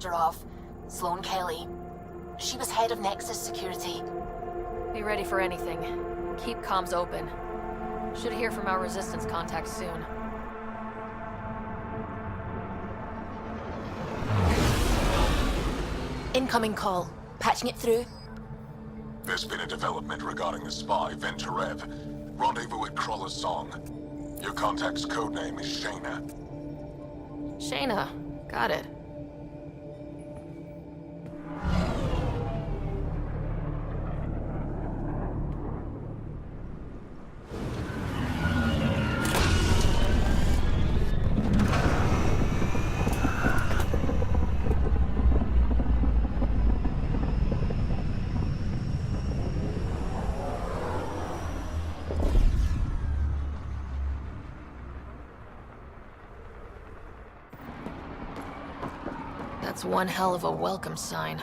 charge her of, Sloane Kelly. She was head of Nexus Security. Be ready for anything. Keep comms open. Should hear from our resistance contacts soon. Incoming call. Patching it through. There's been a development regarding the spy, Venturev. Rendezvous at Crawler's Song. Your contact's codename is Shayna. Shayna. Got it. That's one hell of a welcome sign.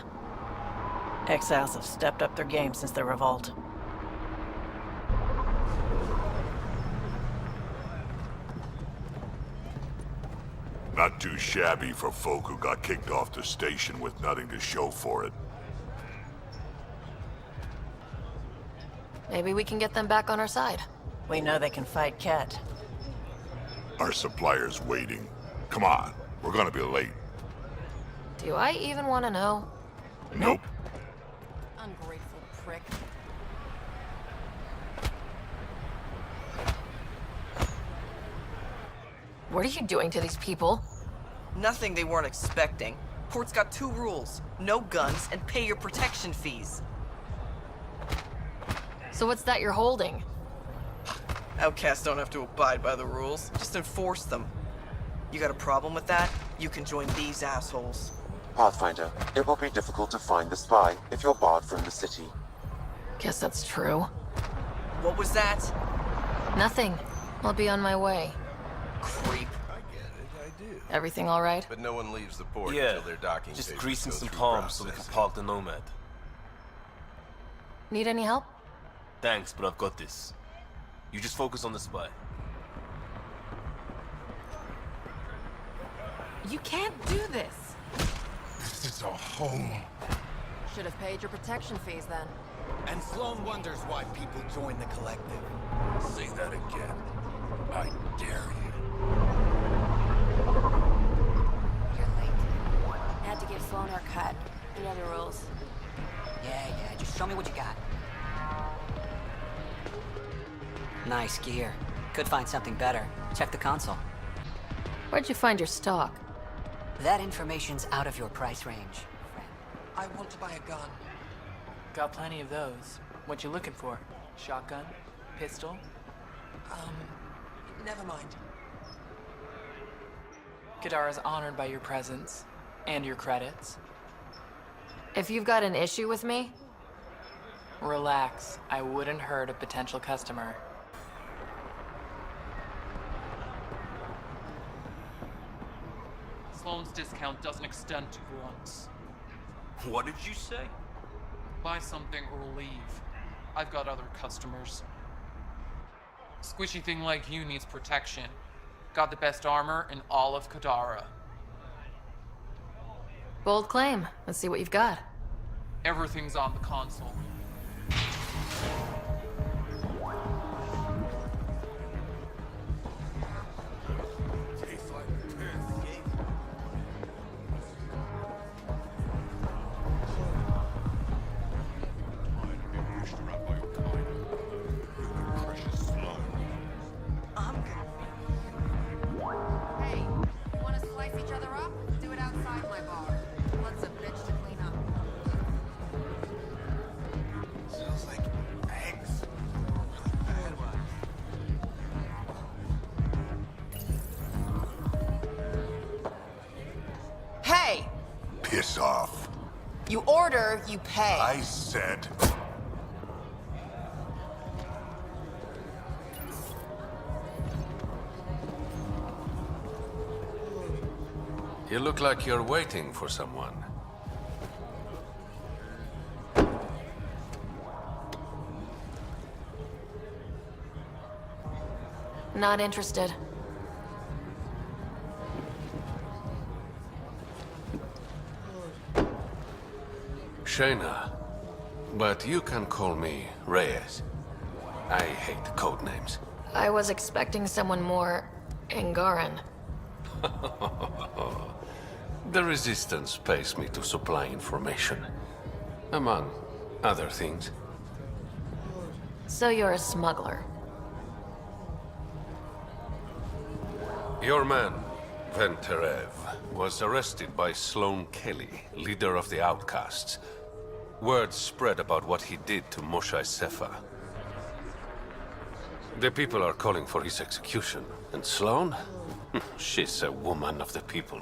Exiles have stepped up their game since the revolt. Not too shabby for folk who got kicked off the station with nothing to show for it. Maybe we can get them back on our side. We know they can fight Ket. Our supplier's waiting. Come on, we're gonna be late. Do I even want to know? Nope. Ungrateful prick. What are you doing to these people? Nothing they weren't expecting. Port's got 2 rules. No guns, and pay your protection fees. So what's that you're holding? Outcasts don't have to abide by the rules. Just enforce them. You got a problem with that? You can join these assholes. Pathfinder, it will be difficult to find the spy if you're barred from the city. Guess that's true. What was that? Nothing. I'll be on my way. Creep. I get it, I do. Everything all right? But no one leaves the port Yeah, until their docking just stations greasing go some through palms so we can processing. park the Nomad. Need any help? Thanks, but I've got this. You just focus on the spy. You can't do this. This is a home. Should have paid your protection fees then. And Sloane wonders why people join the collective. Say that again. I dare you. You're late. Had to give Sloane her cut. You know the rules. Yeah, just show me what you got. Nice gear. Could find something better. Check the console. Where'd you find your stock? That information's out of your price range, friend. I want to buy a gun. Got plenty of those. What you looking for? Shotgun? Pistol? Never mind. Kadara's honored by your presence. And your credits. If you've got an issue with me, Relax. I wouldn't hurt a potential customer. Sloane's discount doesn't extend to grunts. What did you say? Buy something or leave. I've got other customers. Squishy thing like you needs protection. Got the best armor in all of Kadara. bold claim. Let's see what you've got. Everything's on the console. Piss off. You order, you pay. I said... You look like you're waiting for someone. Not interested. Shayna. But you can call me Reyes. I hate code names. I was expecting someone more Angaran. The Resistance pays me to supply information. Among other things. So you're a smuggler. Your man, Venterev, was arrested by Sloane Kelly, leader of the Outcasts. Word spread about what he did to Moshe Sefa. The people are calling for his execution. And Sloane? She's a woman of the people.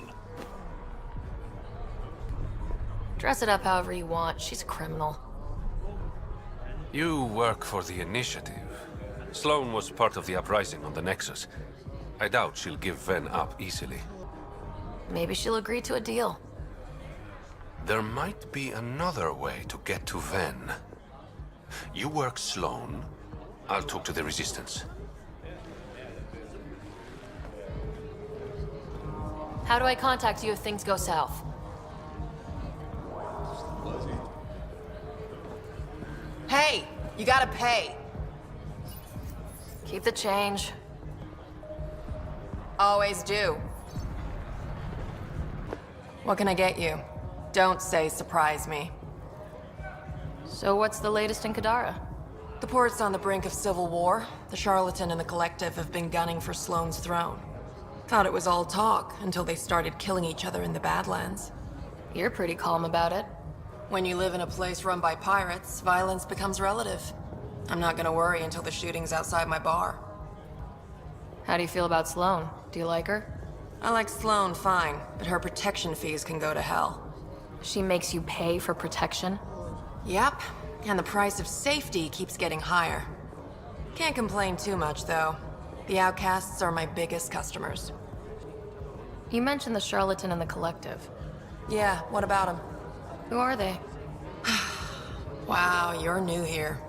Dress it up however you want. She's a criminal. You work for the Initiative. Sloane was part of the uprising on the Nexus. I doubt she'll give Ven up easily. Maybe she'll agree to a deal. There might be another way to get to Ven. You work Sloane, I'll talk to the Resistance. How do I contact you if things go south? Hey, you gotta pay. Keep the change. Always do. What can I get you? Don't say surprise me. So what's the latest in Kadara? The port's on the brink of civil war. The Charlatan and the Collective have been gunning for Sloane's throne. Thought it was all talk until they started killing each other in the Badlands. You're pretty calm about it. When you live in a place run by pirates, violence becomes relative. I'm not gonna worry until the shooting's outside my bar. How do you feel about Sloane? Do you like her? I like Sloane fine, but her protection fees can go to hell. She makes you pay for protection? Yep, and the price of safety keeps getting higher. Can't complain too much, though. The Outcasts are my biggest customers. You mentioned the Charlatan and the Collective. Yeah, what about them? Who are they? Wow, you're new here.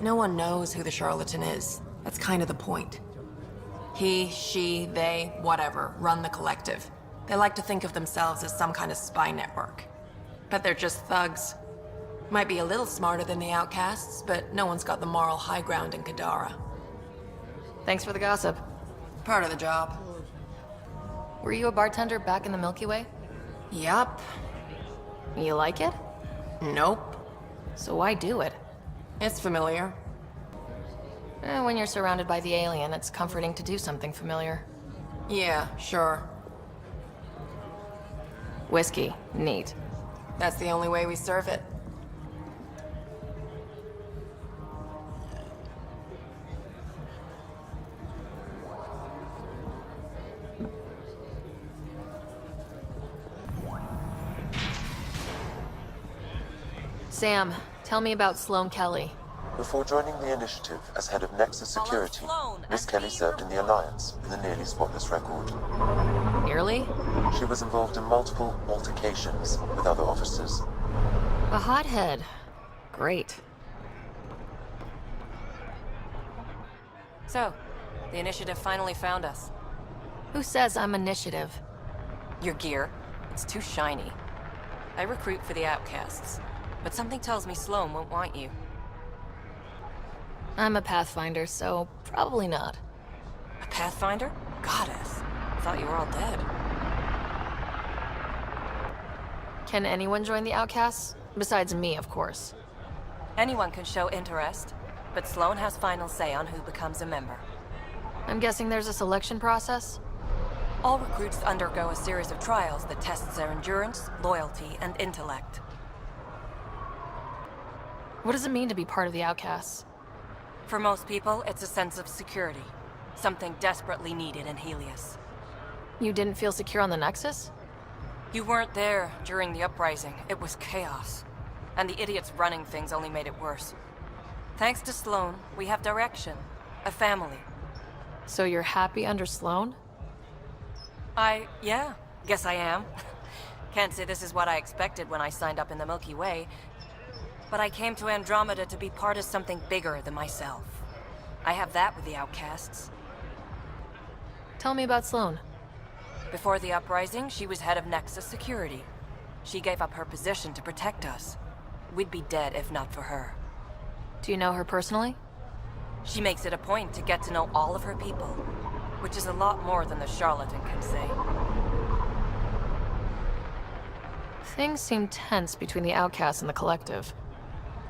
No one knows who the Charlatan is. That's kind of the point. He, she, they, whatever, run the Collective. They like to think of themselves as some kind of spy network. But they're just thugs. Might be a little smarter than the Outcasts, but no one's got the moral high ground in Kadara. Thanks for the gossip. Part of the job. Were you a bartender back in the Milky Way? Yup. You like it? Nope. So why do it? It's familiar. When you're surrounded by the alien, it's comforting to do something familiar. Yeah, sure. Whiskey. Neat. That's the only way we serve it. Sam, tell me about Sloane Kelly. Before joining the Initiative as head of Nexus Security, Miss Kelly served in the Alliance with a nearly spotless record. Nearly? She was involved in multiple altercations with other officers. A hothead. Great. So, the Initiative finally found us. Who says I'm initiative? Your gear. It's too shiny. I recruit for the Outcasts, but something tells me Sloane won't want you. I'm a Pathfinder, so probably not. A Pathfinder? Goddess. I thought you were all dead. Can anyone join the Outcasts? Besides me, of course. Anyone can show interest, but Sloane has final say on who becomes a member. I'm guessing there's a selection process? All recruits undergo a series of trials that tests their endurance, loyalty, and intellect. What does it mean to be part of the Outcasts? For most people, it's a sense of security. Something desperately needed in Helios. You didn't feel secure on the Nexus? You weren't there during the uprising. It was chaos. And the idiots running things only made it worse. Thanks to Sloane, we have direction. A family. So you're happy under Sloane? Yeah, guess I am. Can't say this is what I expected when I signed up in the Milky Way, but I came to Andromeda to be part of something bigger than myself. I have that with the Outcasts. Tell me about Sloane. Before the uprising, she was head of Nexus Security. She gave up her position to protect us. we'd be dead if not for her. Do you know her personally? She makes it a point to get to know all of her people, which is a lot more than the charlatan can say. Things seem tense between the outcasts and the collective.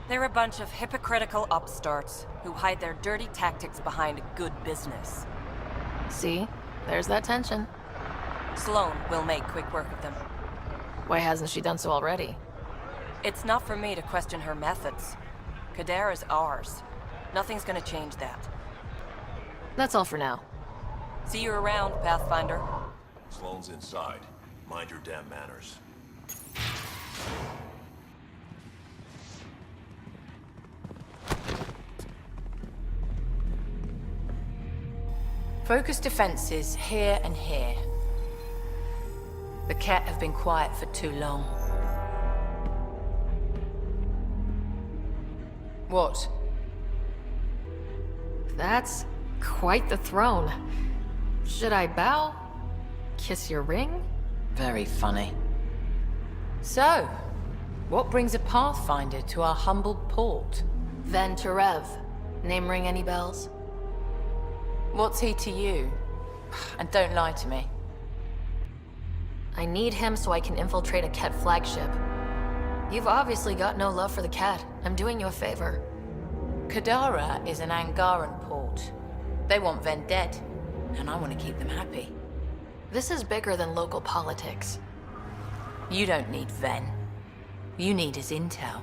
They're a bunch of hypocritical upstarts who hide their dirty tactics behind good business. See? There's that tension. Sloane will make quick work of them. Why hasn't she done so already? It's not for me to question her methods. Kadar is ours. Nothing's gonna change that. That's all for now. See you around, Pathfinder. Sloane's inside. Mind your damn manners. Focus defenses here and here. The Ket have been quiet for too long. What? That's quite the throne. Should I bow? Kiss your ring? Very funny. So, what brings a Pathfinder to our humble port? Ven Terev. Name ring any bells? What's he to you? And don't lie to me. I need him so I can infiltrate a Ket flagship. You've obviously got no love for the Ket. I'm doing you a favor. Kadara is an Angaran port. They want Ven dead, and I want to keep them happy. This is bigger than local politics. You don't need Ven. You need his intel.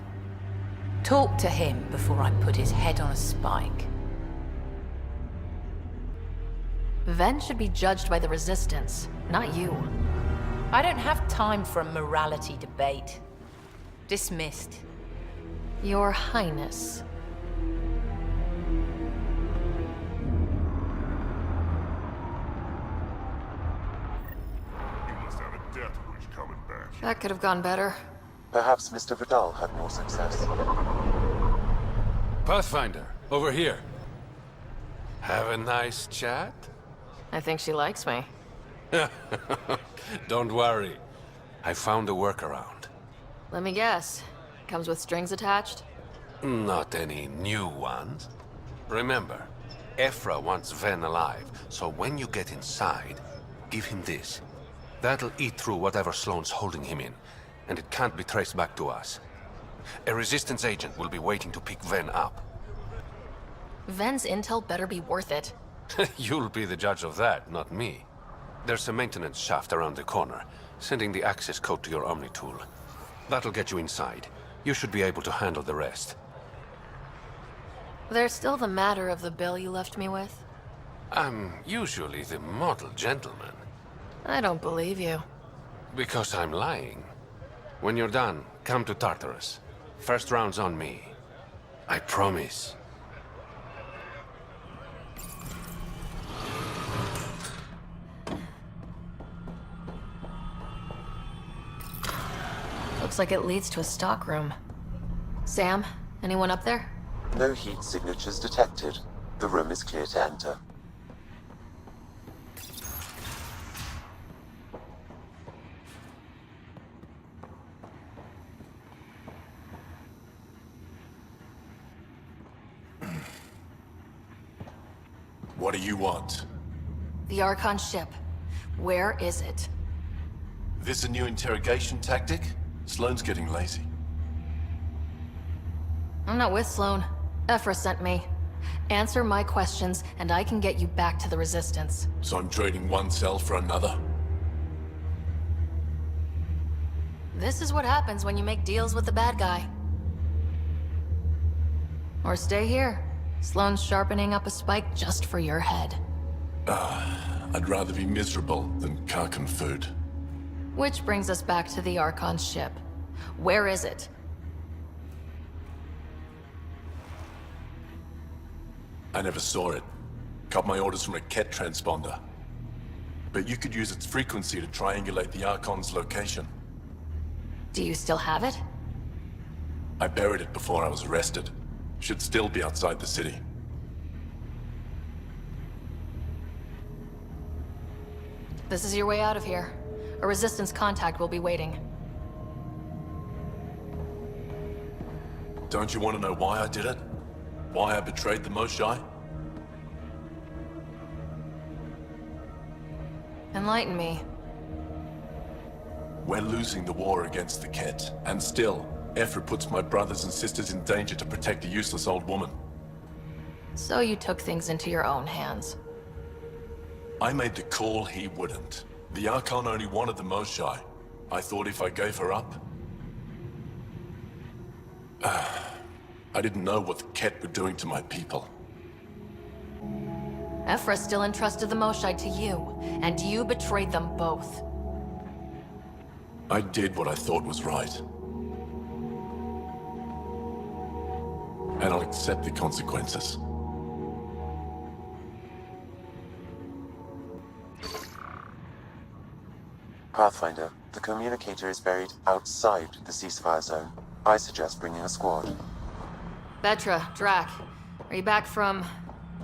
Talk to him before I put his head on a spike. Ven should be judged by the Resistance, not you. I don't have time for a morality debate. Dismissed. Your Highness. You must have a death wish coming back. That could have gone better. Perhaps Mr. Vidal had more success. Pathfinder, over here. Have a nice chat? I think she likes me. Don't worry. I found a workaround. Let me guess. Comes with strings attached? Not any new ones. Remember, Ephra wants Ven alive, so when you get inside, give him this. That'll eat through whatever Sloane's holding him in, and it can't be traced back to us. A Resistance agent will be waiting to pick Ven up. Ven's intel better be worth it. You'll be the judge of that, not me. There's a maintenance shaft around the corner, sending the access code to your Omni tool. That'll get you inside. You should be able to handle the rest. There's still the matter of the bill you left me with. I'm usually the model gentleman. I don't believe you. Because I'm lying. When you're done, come to Tartarus. First round's on me. I promise. Looks like it leads to a stockroom. Sam, anyone up there? No heat signatures detected. The room is clear to enter. What do you want? The Archon ship. Where is it? This a new interrogation tactic? Sloane's getting lazy. I'm not with Sloane. Ephra sent me. Answer my questions, and I can get you back to the Resistance. So I'm trading one cell for another? This is what happens when you make deals with the bad guy. Or stay here. Sloane's sharpening up a spike just for your head. I'd rather be miserable than Karkan food. Which brings us back to the Archon ship. Where is it? I never saw it. Got my orders from a Ket transponder. But you could use its frequency to triangulate the Archon's location. Do you still have it? I buried it before I was arrested. Should still be outside the city. This is your way out of here. A Resistance contact will be waiting. Don't you want to know why I did it? Why I betrayed the Moshae? Enlighten me. We're losing the war against the Ket, and still, Ephra puts my brothers and sisters in danger to protect a useless old woman. So you took things into your own hands. I made the call he wouldn't. The Archon only wanted the Moshae. I thought if I gave her up... I didn't know what the Ket were doing to my people. Ephra still entrusted the Moshae to you, and you betrayed them both. I did what I thought was right. And I'll accept the consequences. Pathfinder, the communicator is buried outside the ceasefire zone. I suggest bringing a squad. Vetra, Drac, are you back from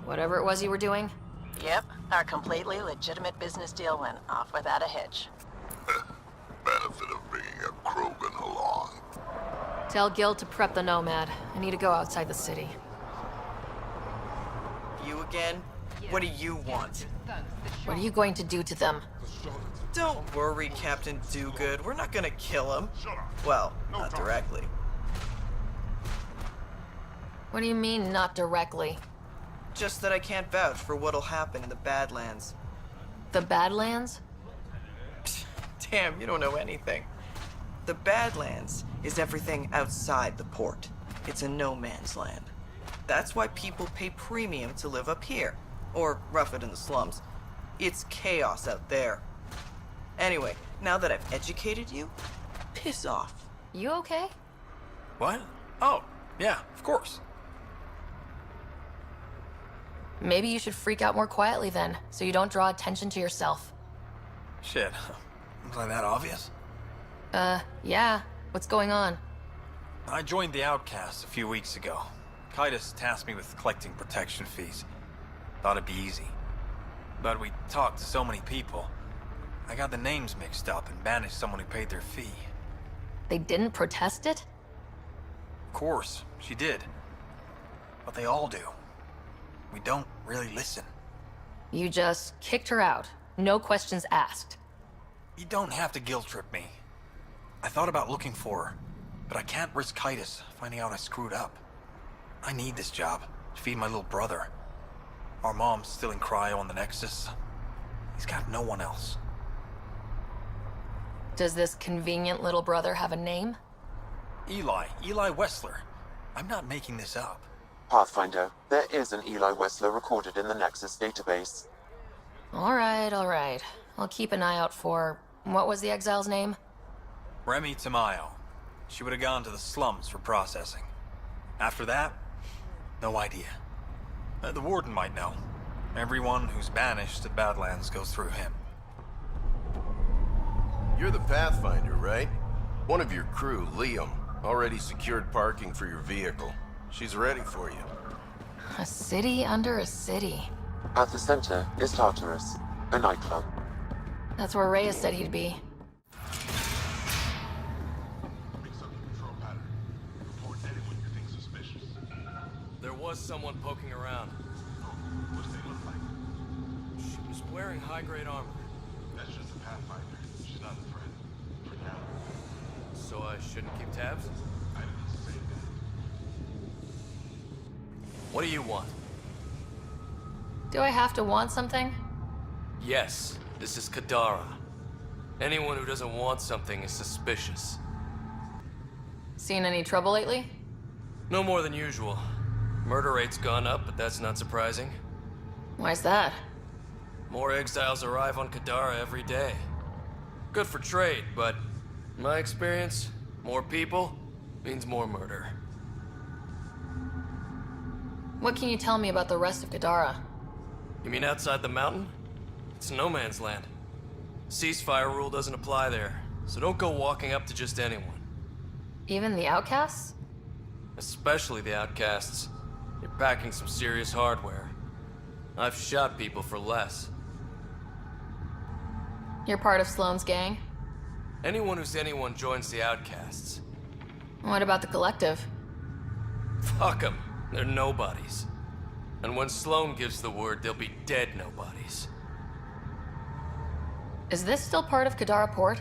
whatever it was you were doing? Yep, our completely legitimate business deal went off without a hitch. Benefit of bringing a Krogan along. Tell Gil to prep the Nomad. I need to go outside the city. You again? What do you want? What are you going to do to them? Don't worry, Captain Do-Good. We're not gonna kill him. Well, not directly. What do you mean, not directly? Just that I can't vouch for what'll happen in the Badlands. The Badlands? Damn, you don't know anything. The Badlands is everything outside the port. It's a no-man's land. That's why people pay premium to live up here. Or rough it in the slums. It's chaos out there. Anyway, now that I've educated you, piss off. You okay? What? Oh, yeah, of course. Maybe you should freak out more quietly then, so you don't draw attention to yourself. Shit. Was I that obvious? Yeah. What's going on? I joined the Outcasts a few weeks ago. Kaitis tasked me with collecting protection fees. Thought it'd be easy. But we talked to so many people. I got the names mixed up and banished someone who paid their fee. They didn't protest it? Of course, she did. But they all do. We don't really listen. You just kicked her out. No questions asked. You don't have to guilt-trip me. I thought about looking for her, but I can't risk Kaitis finding out I screwed up. I need this job to feed my little brother. Our mom's still in cryo on the Nexus. He's got no one else. Does this convenient little brother have a name? Eli Wessler. I'm not making this up. Pathfinder, there is an Eli Wessler recorded in the Nexus database. All right. I'll keep an eye out for... What was the exile's name? Remy Tamayo. She would have gone to the slums for processing. After that, no idea. The Warden might know. Everyone who's banished to Badlands goes through him. You're the Pathfinder, right? One of your crew, Liam, already secured parking for your vehicle. She's ready for you. A city under a city. At the center is Tartarus, a nightclub. That's where Reyes said he'd be. There was someone poking around. She was wearing high-grade armor. That's just a Pathfinder. She's not a threat. For now. So I shouldn't keep tabs? I didn't say that. What do you want? Do I have to want something? Yes, this is Kadara. Anyone who doesn't want something is suspicious. Seen any trouble lately? No more than usual. Murder rate's gone up, but that's not surprising. Why's that? More exiles arrive on Kadara every day. Good for trade, but in my experience, more people means more murder. What can you tell me about the rest of Kadara? You mean outside the mountain? It's no man's land. Ceasefire rule doesn't apply there, so don't go walking up to just anyone. Even the outcasts? Especially the outcasts. You're packing some serious hardware. I've shot people for less. You're part of Sloane's gang? Anyone who's anyone joins the outcasts. What about the collective? Fuck them. They're nobodies. And when Sloan gives the word, they'll be dead nobodies. Is this still part of Kadara Port?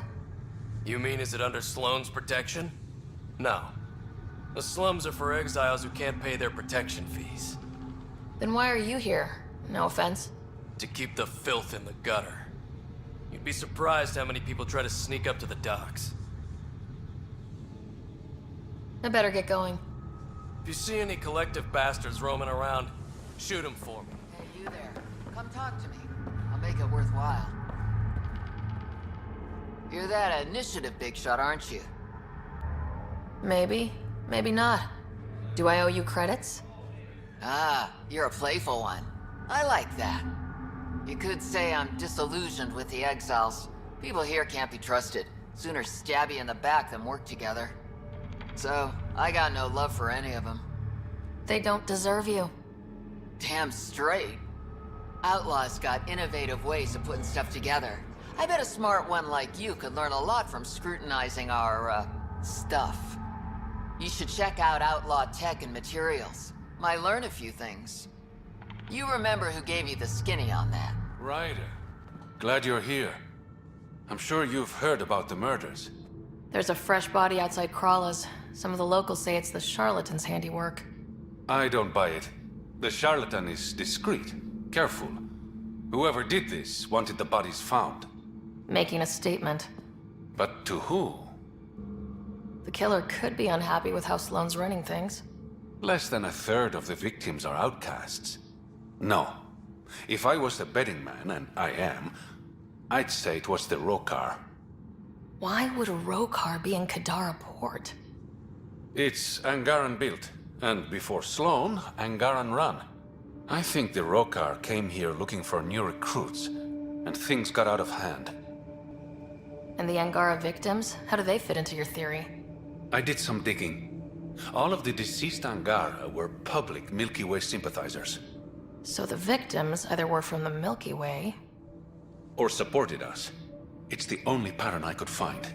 You mean, is it under Sloan's protection? No. The slums are for exiles who can't pay their protection fees. Then why are you here? No offense. To keep the filth in the gutter. You'd be surprised how many people try to sneak up to the docks. I better get going. If you see any collective bastards roaming around, shoot them for me. Hey, you there. Come talk to me. I'll make it worthwhile. You're that initiative big shot, aren't you? Maybe, maybe not. Do I owe you credits? Ah, you're a playful one. I like that. You could say I'm disillusioned with the exiles. People here can't be trusted. Sooner stab you in the back than work together. So, I got no love for any of them. They don't deserve you. Damn straight. Outlaws got innovative ways of putting stuff together. I bet a smart one like you could learn a lot from scrutinizing our, stuff. You should check out Outlaw Tech and Materials. Might learn a few things. You remember who gave you the skinny on that? Ryder. Glad you're here. I'm sure you've heard about the murders. There's a fresh body outside Crawla's. Some of the locals say it's the charlatan's handiwork. I don't buy it. The charlatan is discreet, careful. Whoever did this wanted the bodies found. Making a statement. But to who? The killer could be unhappy with how Sloan's running things. Less than a third of the victims are outcasts. No. If I was the betting man, and I am, I'd say it was the Rokar. Why would a Rokar be in Kadara Port? It's Angaran built, and before Sloan, Angaran run. I think the Rokar came here looking for new recruits, and things got out of hand. And the Angara victims? How do they fit into your theory? I did some digging. All of the deceased Angara were public Milky Way sympathizers. So the victims either were from the Milky Way... or supported us. It's the only pattern I could find.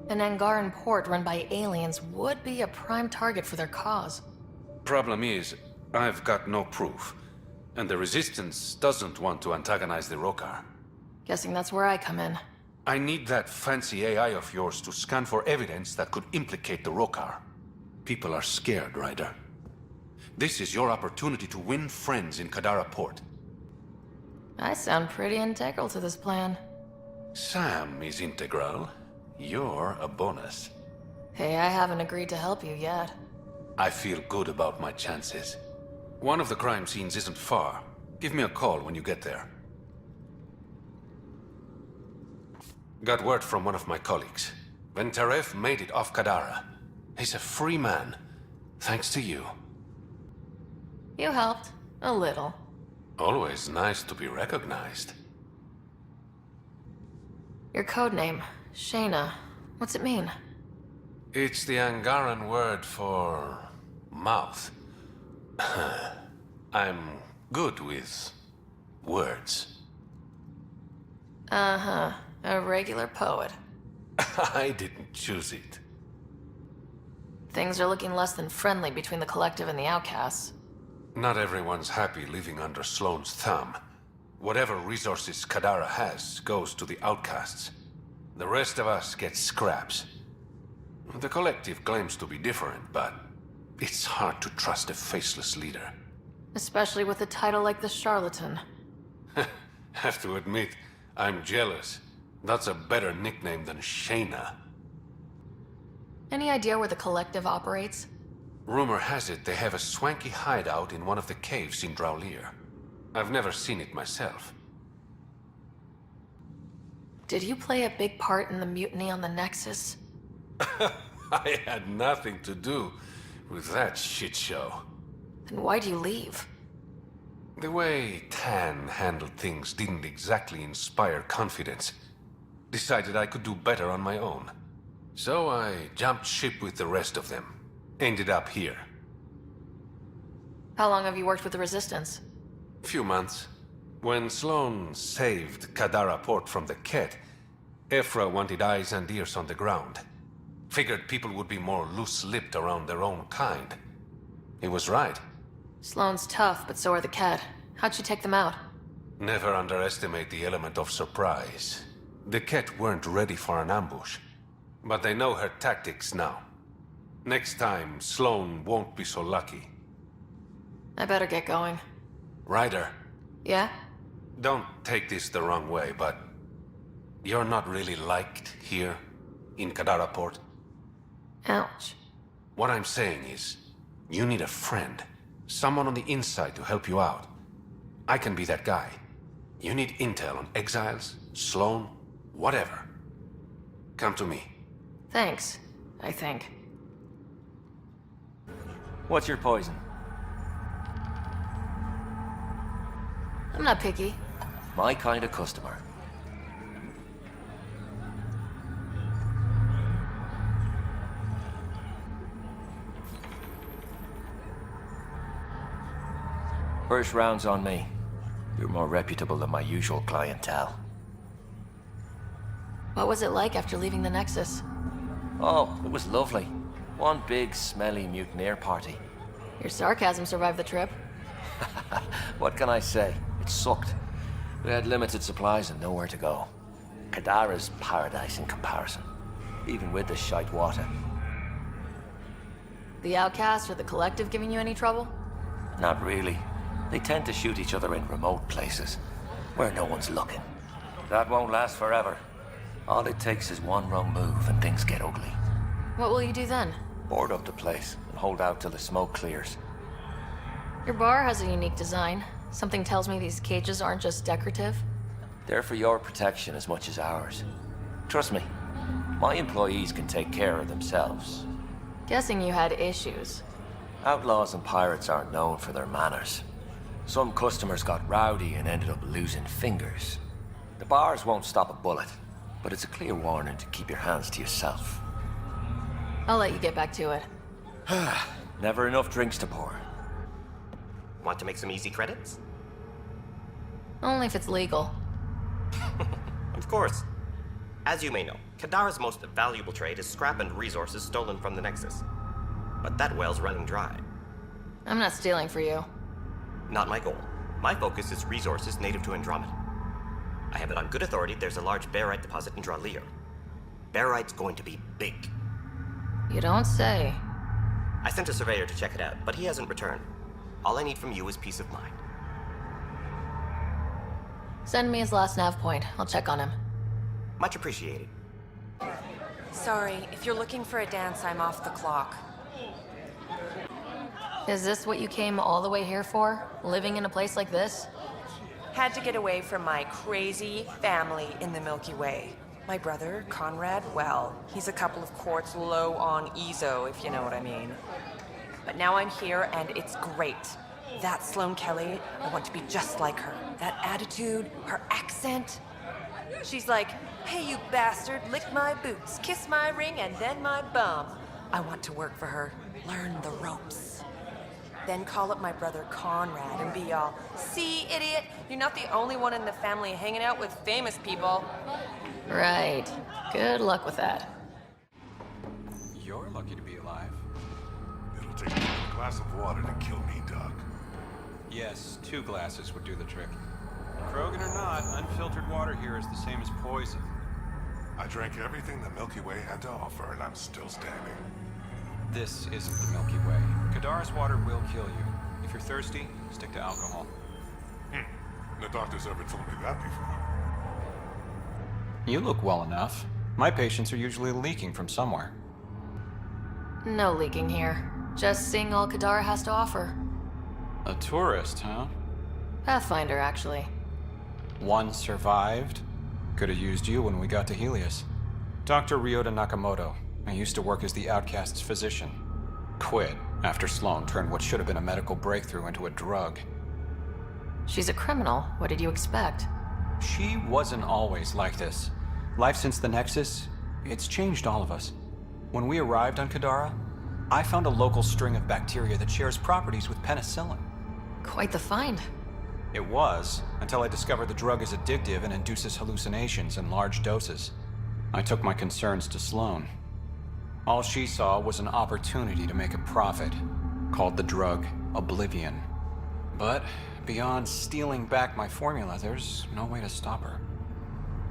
An Angaran port run by aliens would be a prime target for their cause. Problem is, I've got no proof. And the Resistance doesn't want to antagonize the Rokar. Guessing that's where I come in. I need that fancy AI of yours to scan for evidence that could implicate the Rokar. People are scared, Ryder. This is your opportunity to win friends in Kadara Port. I sound pretty integral to this plan. Sam is integral. You're a bonus. Hey, I haven't agreed to help you yet. I feel good about my chances. One of the crime scenes isn't far. Give me a call when you get there. Got word from one of my colleagues. Venterev made it off Kadara. He's a free man. Thanks to you. You helped. A little. Always nice to be recognized. Your code name, Shayna. What's it mean? It's the Angaran word for... mouth. I'm good with... words. Uh-huh. A regular poet. I didn't choose it. Things are looking less than friendly between the Collective and the Outcasts. Not everyone's happy living under Sloan's thumb. Whatever resources Kadara has goes to the Outcasts. The rest of us get scraps. The Collective claims to be different, but it's hard to trust a faceless leader. Especially with a title like the Charlatan. Have to admit, I'm jealous. That's a better nickname than Shayna. Any idea where the Collective operates? Rumor has it they have a swanky hideout in one of the caves in Draulir. I've never seen it myself. Did you play a big part in the mutiny on the Nexus? I had nothing to do with that shit show. Then why'd you leave? The way Tan handled things didn't exactly inspire confidence. Decided I could do better on my own. So I jumped ship with the rest of them. Ended up here. How long have you worked with the Resistance? Few months. When Sloan saved Kadara Port from the Ket, Ephra wanted eyes and ears on the ground. Figured people would be more loose-lipped around their own kind. He was right. Sloane's tough, but so are the Cat. How'd you take them out? Never underestimate the element of surprise. The Ket weren't ready for an ambush, but they know her tactics now. Next time, Sloane won't be so lucky. I better get going. Ryder, Yeah? don't take this the wrong way, but you're not really liked here in Kadara Port. Ouch. What I'm saying is, you need a friend, someone on the inside to help you out. I can be that guy. You need intel on exiles, Sloane, whatever. Come to me. Thanks, I think. What's your poison? I'm not picky. My kind of customer. First round's on me. You're more reputable than my usual clientele. What was it like after leaving the Nexus? Oh, it was lovely. One big, smelly mutineer party. Your sarcasm survived the trip. What can I say? It sucked. We had limited supplies and nowhere to go. Kadara's paradise in comparison, even with the shite water. The Outcast or the Collective giving you any trouble? Not really. They tend to shoot each other in remote places, where no one's looking. That won't last forever. All it takes is one wrong move and things get ugly. What will you do then? Board up the place and hold out till the smoke clears. Your bar has a unique design. Something tells me these cages aren't just decorative. They're for your protection as much as ours. Trust me, my employees can take care of themselves. Guessing you had issues. Outlaws and pirates aren't known for their manners. Some customers got rowdy and ended up losing fingers. The bars won't stop a bullet, but it's a clear warning to keep your hands to yourself. I'll let you get back to it. Never enough drinks to pour. Want to make some easy credits? Only if it's legal. Of course. As you may know, Kadara's most valuable trade is scrap and resources stolen from the Nexus. But that well's running dry. I'm not stealing for you. Not my goal. My focus is resources native to Andromeda. I have it on good authority there's a large barite deposit in Draleo. Barite's going to be big. You don't say. I sent a surveyor to check it out, but he hasn't returned. All I need from you is peace of mind. Send me his last nav point. I'll check on him. Much appreciated. Sorry, if you're looking for a dance, I'm off the clock. Is this what you came all the way here for? Living in a place like this? Had to get away from my crazy family in the Milky Way. My brother, Conrad, well, he's a couple of quarts low on EZO, if you know what I mean. But now I'm here, and it's great. That Sloane Kelly, I want to be just like her. That attitude, her accent. She's like, hey, you bastard, lick my boots, kiss my ring, and then my bum. I want to work for her, learn the ropes. Then call up my brother Conrad and be all, see, idiot, you're not the only one in the family hanging out with famous people. Right. Good luck with that. You're lucky to be alive. It'll take a glass of water to kill me, Doc. Yes, 2 glasses would do the trick. Krogan or not, unfiltered water here is the same as poison. I drank everything the Milky Way had to offer, and I'm still standing. This isn't the Milky Way. Kadara's water will kill you. If you're thirsty, stick to alcohol. The doctors ever told me that before. You look well enough. My patients are usually leaking from somewhere. No leaking here. Just seeing all Kadara has to offer. A tourist, huh? Pathfinder, actually. One survived. Could have used you when we got to Helios. Dr. Ryota Nakamoto. I used to work as the Outcast's physician. Quit after Sloane turned what should have been a medical breakthrough into a drug. She's a criminal. What did you expect? She wasn't always like this. Life since the Nexus, it's changed all of us. When we arrived on Kadara, I found a local string of bacteria that shares properties with penicillin. Quite the find. It was, until I discovered the drug is addictive and induces hallucinations in large doses. I took my concerns to Sloane. All she saw was an opportunity to make a profit. called the drug Oblivion. But beyond stealing back my formula, there's no way to stop her.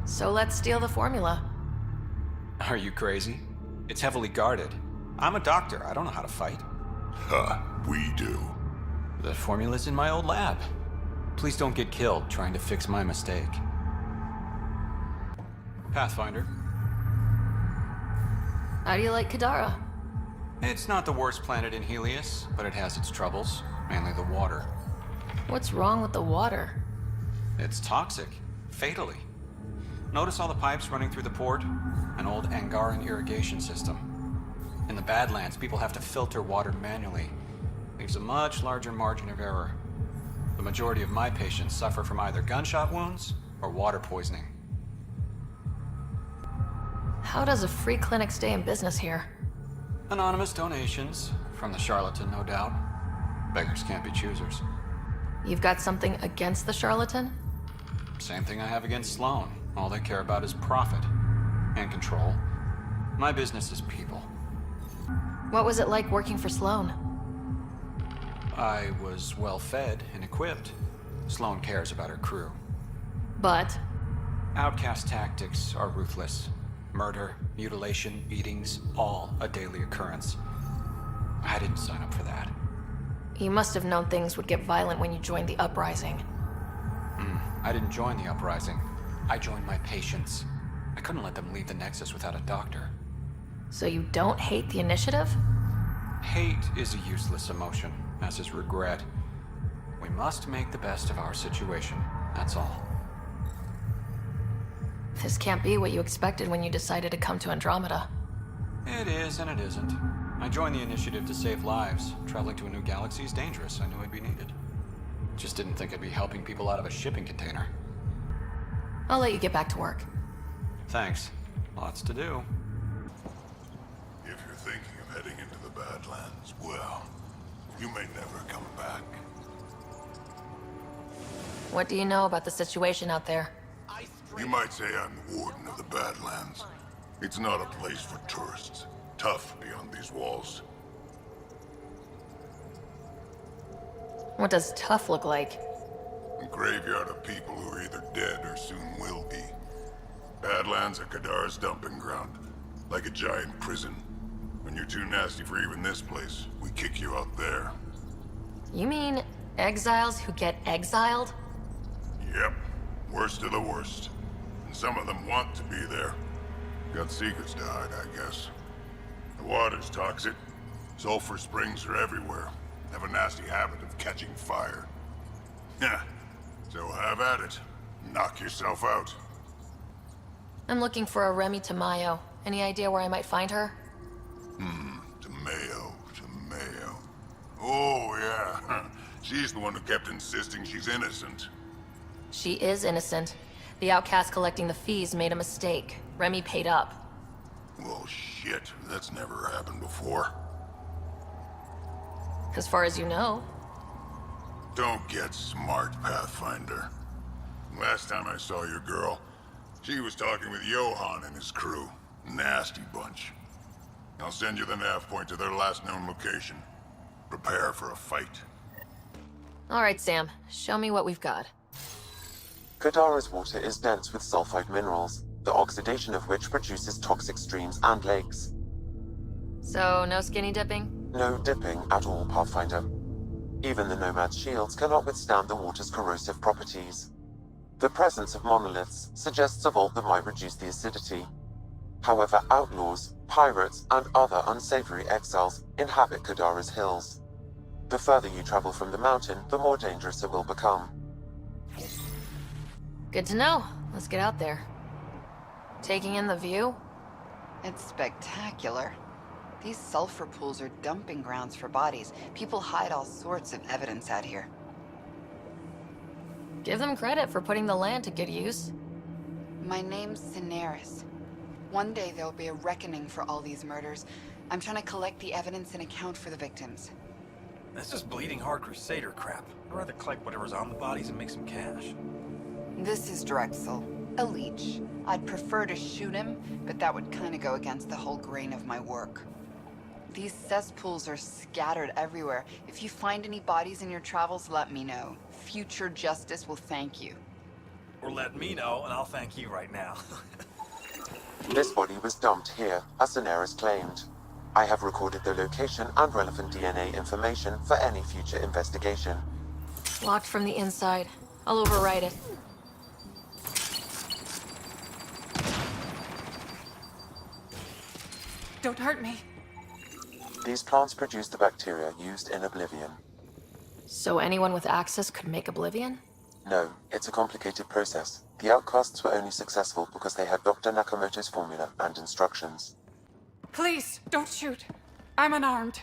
So let's steal the formula. Are you crazy? It's heavily guarded. I'm a doctor. I don't know how to fight. Huh, we do. The formula's in my old lab. Please don't get killed trying to fix my mistake. Pathfinder. How do you like Kadara? It's not the worst planet in Helios, but it has its troubles, mainly the water. What's wrong with the water? It's toxic, fatally. Notice all the pipes running through the port? An old Angaran irrigation system. In the Badlands, people have to filter water manually. Leaves a much larger margin of error. The majority of my patients suffer from either gunshot wounds or water poisoning. How does a free clinic stay in business here? Anonymous donations, from the charlatan, no doubt. Beggars can't be choosers. You've got something against the charlatan? Same thing I have against Sloan. All they care about is profit. And control. My business is people. What was it like working for Sloan? I was well fed and equipped. Sloan cares about her crew. But? Outcast tactics are ruthless. Murder, mutilation, beatings, all a daily occurrence. I didn't sign up for that. You must have known things would get violent when you joined the uprising. I didn't join the uprising. I joined my patients. I couldn't let them leave the Nexus without a doctor. So you don't hate the Initiative? Hate is a useless emotion, as is regret. We must make the best of our situation, that's all. This can't be what you expected when you decided to come to Andromeda. It is and it isn't. I joined the Initiative to save lives. Traveling to a new galaxy is dangerous. I knew I'd be needed. Just didn't think I'd be helping people out of a shipping container. I'll let you get back to work. Thanks. Lots to do. If you're thinking of heading into the Badlands, well, you may never come back. What do you know about the situation out there? You might say I'm the warden of the Badlands. It's not a place for tourists. Tough beyond these walls. What does tough look like? A graveyard of people who are either dead or soon will be. Badlands are Kadara's dumping ground. Like a giant prison. When you're too nasty for even this place, we kick you out there. You mean exiles who get exiled? Yep. Worst of the worst. And some of them want to be there. Got secrets to hide, I guess. The water's toxic. Sulfur springs are everywhere. Have a nasty habit of catching fire. Yeah. So have at it. Knock yourself out. I'm looking for a Remy Tamayo. Any idea where I might find her? Tamayo. Oh, yeah. She's the one who kept insisting she's innocent. She is innocent. The outcast collecting the fees made a mistake. Remy paid up. Well, shit. That's never happened before. As far as you know. Don't get smart, Pathfinder. Last time I saw your girl, she was talking with Johan and his crew. Nasty bunch. I'll send you the nav point to their last known location. Prepare for a fight. All right, Sam. Show me what we've got. Kadara's water is dense with sulfide minerals, the oxidation of which produces toxic streams and lakes. So, no skinny dipping? No dipping at all, Pathfinder. Even the Nomad's shields cannot withstand the water's corrosive properties. The presence of monoliths suggests a vault that might reduce the acidity. However, outlaws, pirates, and other unsavory exiles inhabit Kadara's hills. The further you travel from the mountain, the more dangerous it will become. Good to know. Let's get out there. Taking in the view? It's spectacular. These sulfur pools are dumping grounds for bodies. People hide all sorts of evidence out here. Give them credit for putting the land to good use. My name's Cineris. One day there'll be a reckoning for all these murders. I'm trying to collect the evidence and account for the victims. That's just bleeding heart crusader crap. I'd rather collect whatever's on the bodies and make some cash. This is Drexel, a leech. I'd prefer to shoot him, but that would kind of go against the whole grain of my work. These cesspools are scattered everywhere. If you find any bodies in your travels, let me know. Future justice will thank you. Or let me know, and I'll thank you right now. This body was dumped here, as Daenerys claimed. I have recorded the location and relevant DNA information for any future investigation. Locked from the inside. I'll override it. Don't hurt me. These plants produce the bacteria used in Oblivion. So anyone with access could make Oblivion? No, it's a complicated process. The outcasts were only successful because they had Dr. Nakamoto's formula and instructions. Please, don't shoot. I'm unarmed.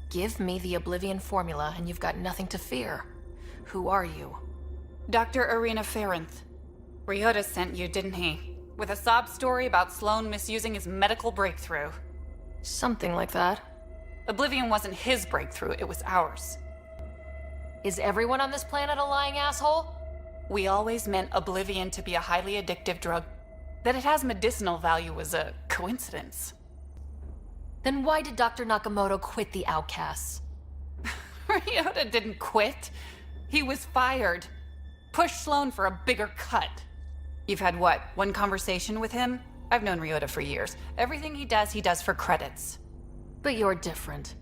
Give me the Oblivion formula and you've got nothing to fear. Who are you? Dr. Irina Ferenth. Ryota sent you, didn't he? With a sob story about Sloan misusing his medical breakthrough. Something like that. Oblivion wasn't his breakthrough, it was ours. Is everyone on this planet a lying asshole? We always meant Oblivion to be a highly addictive drug. That it has medicinal value was a coincidence. Then why did Dr. Nakamoto quit the Outcasts? Ryota didn't quit. He was fired. Pushed Sloan for a bigger cut. You've had what, one conversation with him? I've known Ryota for years. Everything he does for credits. But you're different.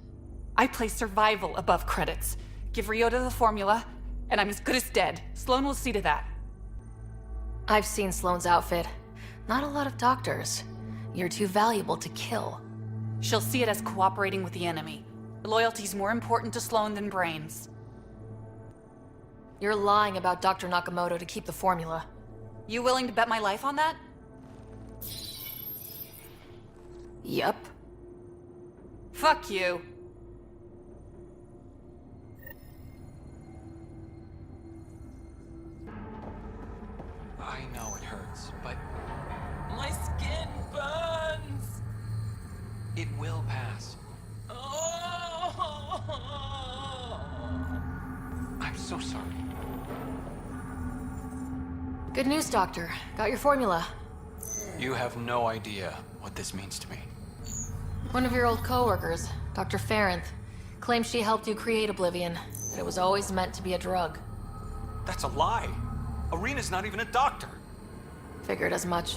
I place survival above credits. Give Ryota the formula, and I'm as good as dead. Sloan will see to that. I've seen Sloane's outfit. Not a lot of doctors. You're too valuable to kill. She'll see it as cooperating with the enemy. Loyalty's more important to Sloan than brains. You're lying about Dr. Nakamoto to keep the formula. You willing to bet my life on that? Yep. Fuck you. I know it hurts, but my skin burns. It will pass. I'm so sorry. Good news, Doctor. Got your formula. You have no idea what this means to me. One of your old co-workers, Dr. Ferenth, claims she helped you create Oblivion, that it was always meant to be a drug. That's a lie. Irina's not even a doctor. Figured as much.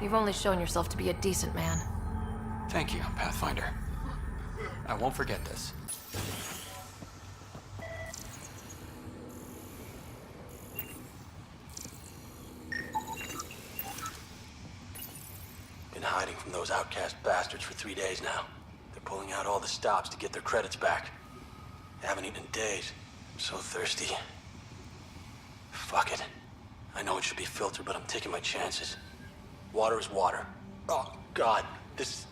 You've only shown yourself to be a decent man. Thank you, Pathfinder. I won't forget this. Been hiding from those outcast bastards for 3 days now. They're pulling out all the stops to get their credits back. Haven't eaten in days. I'm so thirsty. Fuck it. I know it should be filtered, but I'm taking my chances. Water is water. Oh, God. This...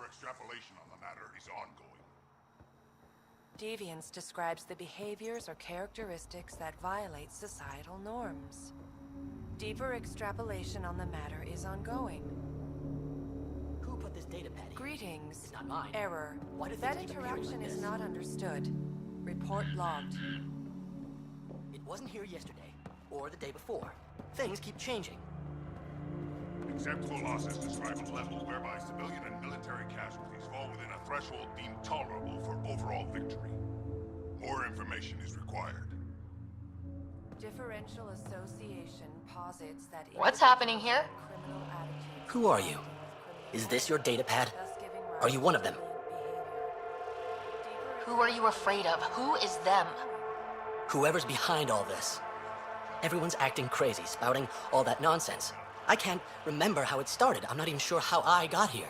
Extrapolation on the matter is ongoing. Deviance describes the behaviors or characteristics that violate societal norms. Deeper extrapolation on the matter is ongoing. Who put this data pad here? Greetings. It's not mine. Error. Why did That things keep appearing interaction like is this? not understood. Report logged. It wasn't here yesterday, or the day before. Things keep changing. Acceptable losses describe a level whereby civilian and military casualties fall within a threshold deemed tolerable for overall victory. More information is required. Differential association posits that... What's happening here? Who are you? Is this your data pad? Are you one of them? Who are you afraid of? Who is them? Whoever's behind all this. Everyone's acting crazy, spouting all that nonsense. I can't remember how it started. I'm not even sure how I got here.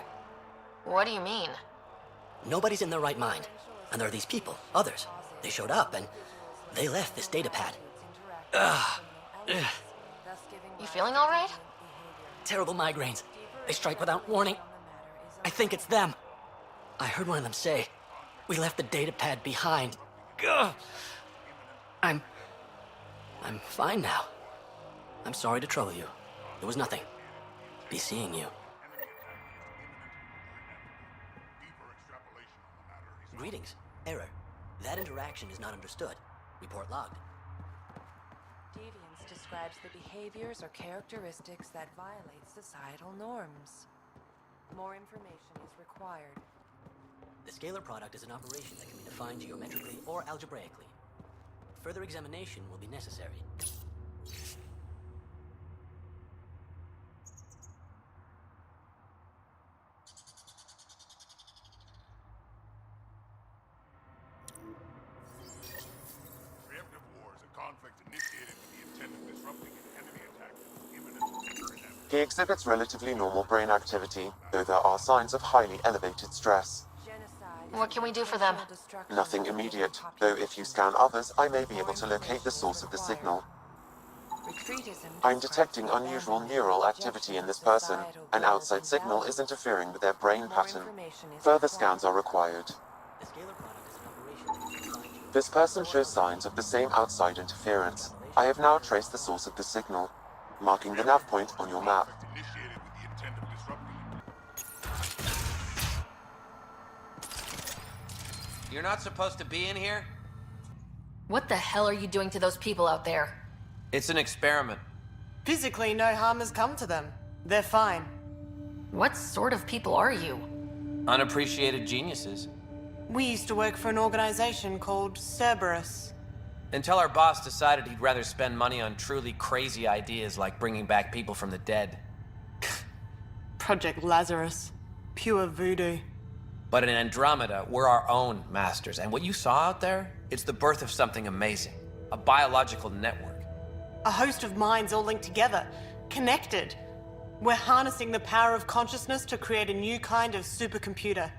What do you mean? Nobody's in their right mind. And there are these people, others. They showed up and they left this data pad. Ugh. Ugh. You feeling all right? Terrible migraines. They strike without warning. I think it's them. I heard one of them say, "We left the data pad behind." Ugh. I'm fine now. I'm sorry to trouble you. There was nothing. Be seeing you. Greetings. Error. That interaction is not understood. Report logged. Deviance describes the behaviors or characteristics that violate societal norms. More information is required. The scalar product is an operation that can be defined geometrically or algebraically. Further examination will be necessary. Preemptive war is a conflict initiated with the intent of disrupting an enemy attack that's imminent. He exhibits relatively normal brain activity, though there are signs of highly elevated stress. What can we do for them? Nothing immediate, though if you scan others, I may be able to locate the source of the signal. I'm detecting unusual neural activity in this person. An outside signal is interfering with their brain pattern. Further scans are required. This person shows signs of the same outside interference. I have now traced the source of the signal, marking the nav point on your map. Initiated with the intent of disrupting. You're not supposed to be in here? What the hell are you doing to those people out there? It's an experiment. Physically, no harm has come to them. They're fine. What sort of people are you? Unappreciated geniuses. We used to work for an organization called Cerberus. Until our boss decided he'd rather spend money on truly crazy ideas like bringing back people from the dead. Project Lazarus. Pure voodoo. But in Andromeda, we're our own masters, and what you saw out there, it's the birth of something amazing. A biological network. A host of minds all linked together, connected. We're harnessing the power of consciousness to create a new kind of supercomputer.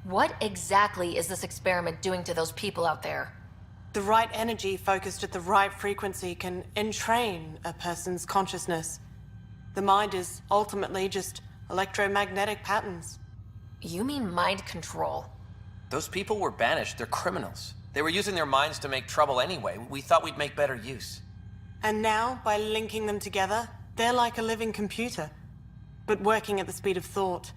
What exactly is this experiment doing to those people out there? The right energy focused at the right frequency can entrain a person's consciousness. The mind is ultimately just electromagnetic patterns. You mean mind control? Those people were banished. They're criminals. They were using their minds to make trouble anyway. We thought we'd make better use. And now, by linking them together, they're like a living computer, but working at the speed of thought.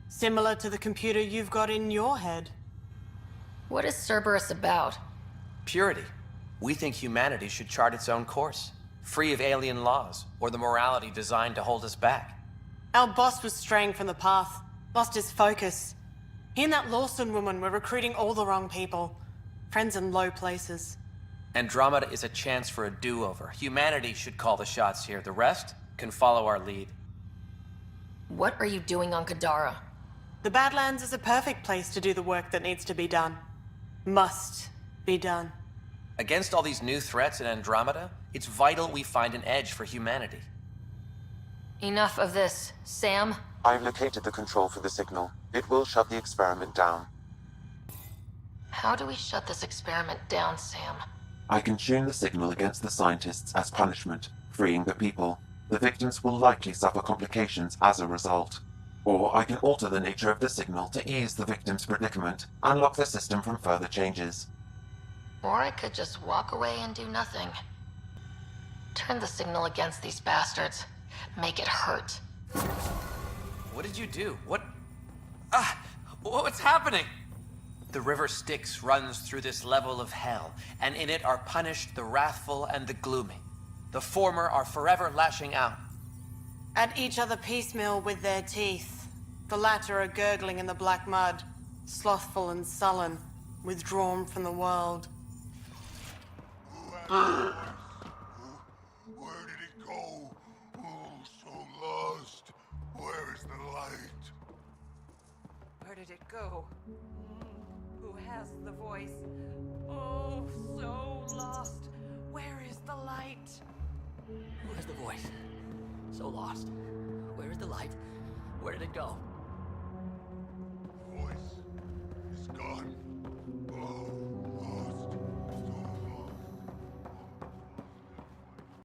Similar to the computer you've got in your head. What is Cerberus about? Purity. We think humanity should chart its own course, free of alien laws or the morality designed to hold us back. Our boss was straying from the path, lost his focus. He and that Lawson woman were recruiting all the wrong people. Friends in low places. Andromeda is a chance for a do-over. Humanity should call the shots here. The rest can follow our lead. What are you doing on Kadara? The Badlands is a perfect place to do the work that needs to be done. Must be done. Against all these new threats in Andromeda, it's vital we find an edge for humanity. Enough of this. Sam? I've located the control for the signal. It will shut the experiment down. How do we shut this experiment down, Sam? I can tune the signal against the scientists as punishment, freeing the people. The victims will likely suffer complications as a result. Or I can alter the nature of the signal to ease the victim's predicament, and lock the system from further changes. Or I could just walk away and do nothing. Turn the signal against these bastards. Make it hurt. What did you do? What's happening? The river Styx runs through this level of hell, and in it are punished the wrathful and the gloomy. The former are forever lashing out. At each other piecemeal with their teeth. The latter are gurgling in the black mud, slothful and sullen, withdrawn from the world. Where did it go? Oh, so lost. Where is the light? Where did it go? Who has the voice? Oh, so lost. Where is the light? Who has the voice? So lost. Where is the light? Where did it go? Voice is gone.